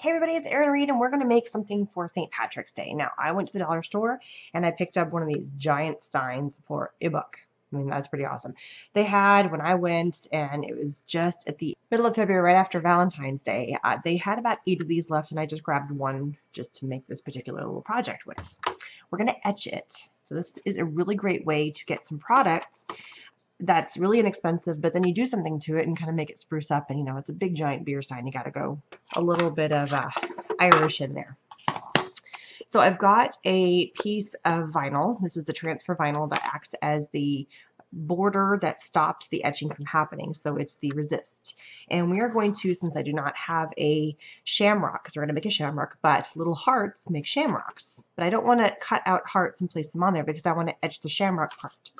Hey everybody, it's Erin Reed and we're going to make something for St. Patrick's Day. Now, I went to the dollar store and I picked up one of these giant steins for $1. I mean, that's pretty awesome. They had, when I went, and it was just at the middle of February, right after Valentine's Day, they had about 8 of these left and I just grabbed one just to make this particular little project with. We're going to etch it. So this is a really great way to get some products that's really inexpensive, but then you do something to it and kind of make it spruce up. And you know, it's a big giant beer stein. You got to go a little bit of Irish in there. So I've got a piece of vinyl. This is the transfer vinyl that acts as the border that stops the etching from happening. So it's the resist. And we are going to, since I do not have a shamrock, because we're going to make a shamrock, but little hearts make shamrocks. But I don't want to cut out hearts and place them on there because I want to etch the shamrock part.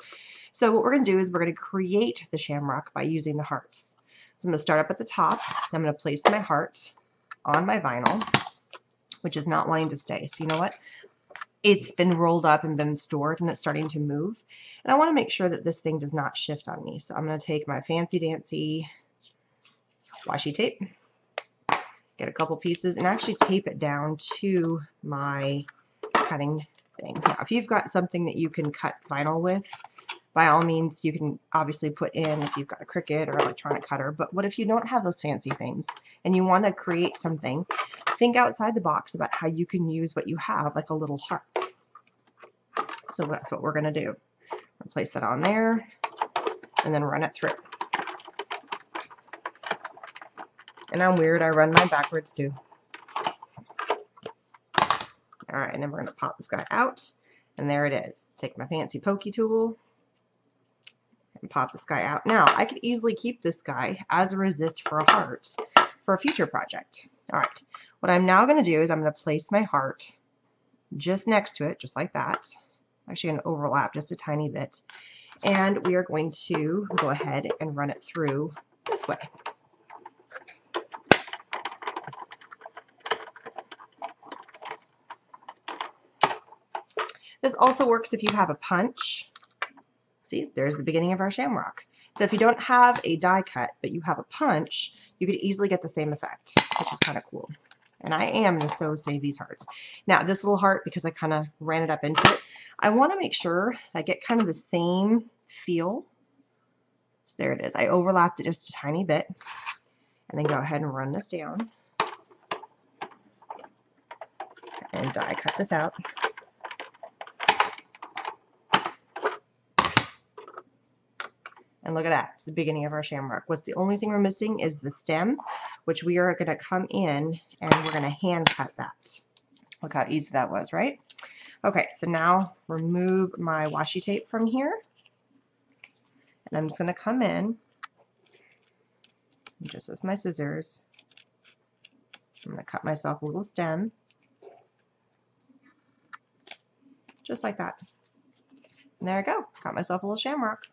So what we're going to do is we're going to create the shamrock by using the hearts. So I'm going to start up at the top. I'm going to place my heart on my vinyl, which is not wanting to stay. So you know what? It's been rolled up and been stored and it's starting to move. And I want to make sure that this thing does not shift on me. So I'm going to take my fancy dancy washi tape, get a couple pieces, and actually tape it down to my cutting thing. Now, if you've got something that you can cut vinyl with, by all means, you can obviously put in if you've got a Cricut or electronic cutter, but what if you don't have those fancy things and you want to create something? Think outside the box about how you can use what you have, like a little heart. So that's what we're going to do. Place that on there and then run it through. And I'm weird, I run mine backwards too. Alright, and then we're going to pop this guy out, and there it is. Take my fancy pokey tool and pop this guy out. Now, I could easily keep this guy as a resist for a heart for a future project. Alright, what I'm now going to do is I'm going to place my heart just next to it, just like that. Actually going to overlap just a tiny bit. And we are going to go ahead and run it through this way. This also works if you have a punch. See, there's the beginning of our shamrock. So if you don't have a die cut, but you have a punch, you could easily get the same effect, which is kind of cool. And I am going to save these hearts. Now, this little heart, because I kind of ran it up into it, I want to make sure I get kind of the same feel. So there it is. I overlapped it just a tiny bit. And then go ahead and run this down. And die cut this out. And look at that, it's the beginning of our shamrock. What's the only thing we're missing is the stem, which we are going to come in and we're going to hand cut that. Look how easy that was, right? Okay, so now remove my washi tape from here. And I'm just going to come in, just with my scissors. I'm going to cut myself a little stem. Just like that. And there I go, got myself a little shamrock.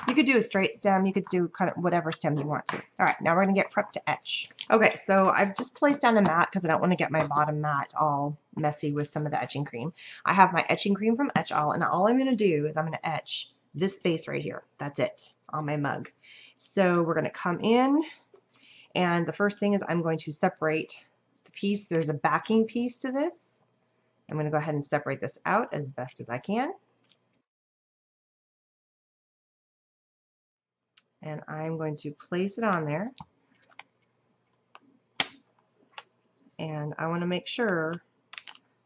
You could do a straight stem, you could do kind of whatever stem you want to. Alright, now we're going to get prepped to etch. Okay, so I've just placed down a mat because I don't want to get my bottom mat all messy with some of the etching cream. I have my etching cream from Etched, and all I'm going to do is I'm going to etch this space right here. That's it, on my mug. So we're going to come in, and the first thing is I'm going to separate the piece. There's a backing piece to this. I'm going to go ahead and separate this out as best as I can. And I'm going to place it on there. And I want to make sure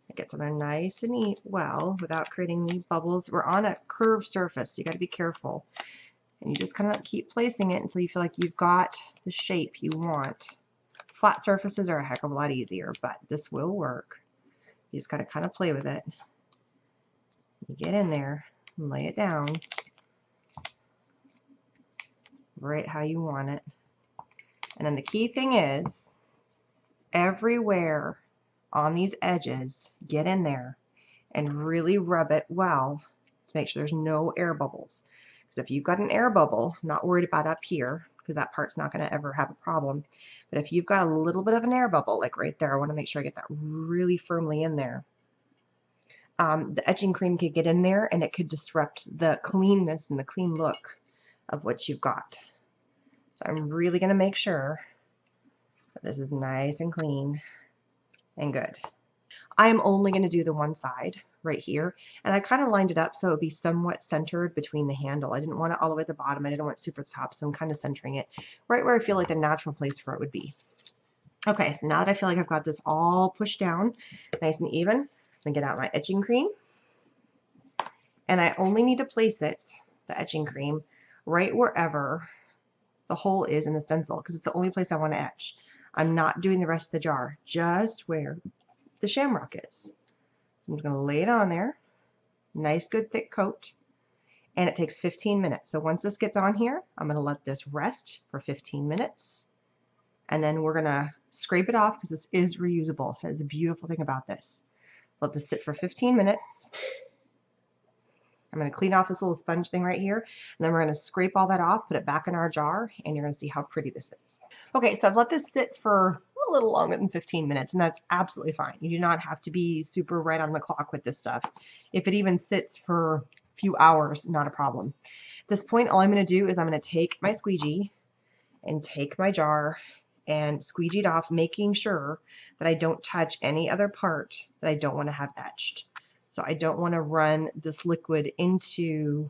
it gets on there nice and neat, well, without creating any bubbles. We're on a curved surface, so you got to be careful. And you just kind of keep placing it until you feel like you've got the shape you want. Flat surfaces are a heck of a lot easier, but this will work. You just got to kind of play with it. You get in there and lay it down right how you want it. And then the key thing is, everywhere on these edges, get in there and really rub it well to make sure there's no air bubbles. Because if you've got an air bubble, I'm not worried about up here, because that part's not going to ever have a problem. But if you've got a little bit of an air bubble, like right there, I want to make sure I get that really firmly in there. The etching cream could get in there and it could disrupt the cleanness and the clean look of what you've got. So I'm really going to make sure This is nice and clean and good. I'm only going to do the one side right here, and I kind of lined it up so it would be somewhat centered between the handle. I didn't want it all the way at the bottom. I didn't want it super top, so I'm kind of centering it right where I feel like the natural place for it would be. Okay, so now that I feel like I've got this all pushed down nice and even, I'm going to get out my etching cream, and I only need to place it, the etching cream, right wherever the hole is in the stencil, because it's the only place I want to etch. I'm not doing the rest of the jar, just where the shamrock is. So I'm just going to lay it on there. Nice, good, thick coat. And it takes 15 minutes. So once this gets on here, I'm going to let this rest for 15 minutes. And then we're going to scrape it off because this is reusable. That is a beautiful thing about this. Let this sit for 15 minutes. I'm going to clean off this little sponge thing right here, and then we're going to scrape all that off, put it back in our jar, and you're going to see how pretty this is. Okay, so I've let this sit for a little longer than 15 minutes, and that's absolutely fine. You do not have to be super right on the clock with this stuff. If it even sits for a few hours, not a problem. At this point, all I'm going to do is I'm going to take my squeegee and take my jar and squeegee it off, making sure that I don't touch any other part that I don't want to have etched. So I don't want to run this liquid into,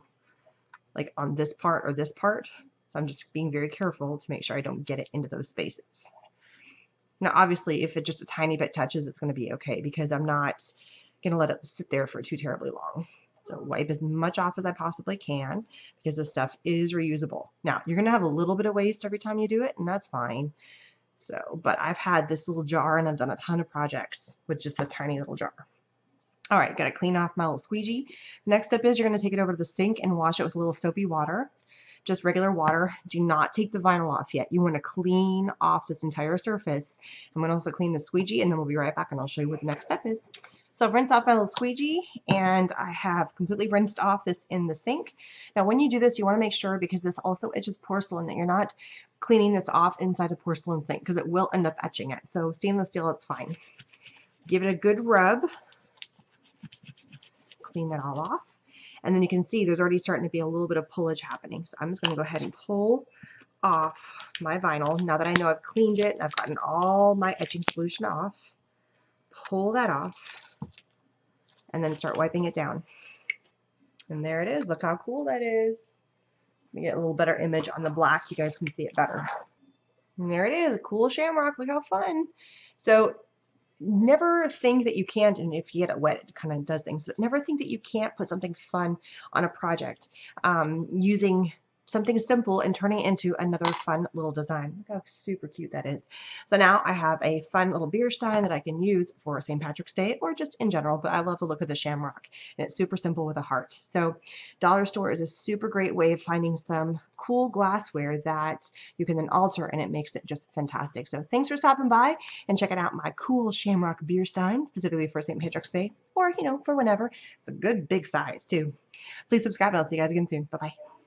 like, on this part or this part. So I'm just being very careful to make sure I don't get it into those spaces. Now, obviously, if it just a tiny bit touches, it's going to be okay because I'm not going to let it sit there for too terribly long. So wipe as much off as I possibly can because this stuff is reusable. Now, you're going to have a little bit of waste every time you do it, and that's fine. So, but I've had this little jar, and I've done a ton of projects with just a tiny little jar. All right, got to clean off my little squeegee. The next step is you're going to take it over to the sink and wash it with a little soapy water. Just regular water. Do not take the vinyl off yet. You want to clean off this entire surface. I'm going to also clean the squeegee, and then we'll be right back, and I'll show you what the next step is. So I've rinsed off my little squeegee, and I have completely rinsed off this in the sink. Now, when you do this, you want to make sure, because this also etches porcelain, that you're not cleaning this off inside a porcelain sink, because it will end up etching it. So stainless steel, it's fine. Give it a good rub. Clean that all off. And then you can see there's already starting to be a little bit of pullage happening. So I'm just going to go ahead and pull off my vinyl. Now that I know I've cleaned it and I've gotten all my etching solution off, pull that off and then start wiping it down. And there it is. Look how cool that is. Let me get a little better image on the black. You guys can see it better. And there it is. A cool shamrock. Look how fun. So never think that you can't, and if you get it wet, it kind of does things, but never think that you can't put something fun on a project using something simple and turning it into another fun little design. Look how super cute that is. So now I have a fun little beer stein that I can use for St. Patrick's Day or just in general, but I love the look of the shamrock, and it's super simple with a heart. So dollar store is a super great way of finding some cool glassware that you can then alter, and it makes it just fantastic. So thanks for stopping by and checking out my cool shamrock beer stein, specifically for St. Patrick's Day, or, you know, for whenever. It's a good big size too. Please subscribe, and I'll see you guys again soon. Bye-bye.